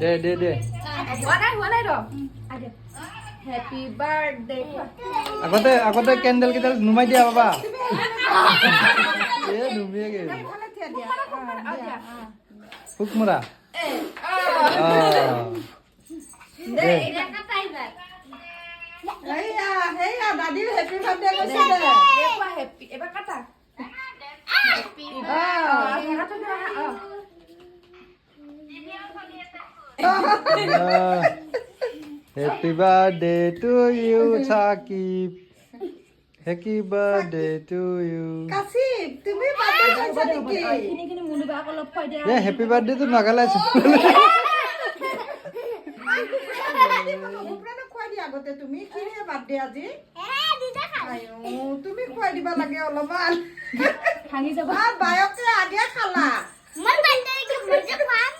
দে হোৱা নাই ৰ হেপী বাৰ্থডে আগতে কেণ্ডেল কেইডাল নুমাই দিয়া বাবা নুমিয়ে গে ফুকমৰা দাদীৰ হেপী বাৰ্থডে কৈছে দে হেপী এবাৰ কাটা Happy birthday to you, Sakib. Happy birthday to you. কাশিপ তুমি বাৰ্থডে কৈছা নেকি কিনি মুনুবা অলপ খুৱাই দিয়া এ হেপি বাৰ্থডে তো নাগালাইছো উপৰানো খুৱাই দিয়া আগতে তুমি কিনে বাৰ্থডে আজি তুমি খুৱাই দিবা লাগে অলপমান ভাঙি যাব বায়কে আগে খালা মই বাৰ্থডে মই যে খাম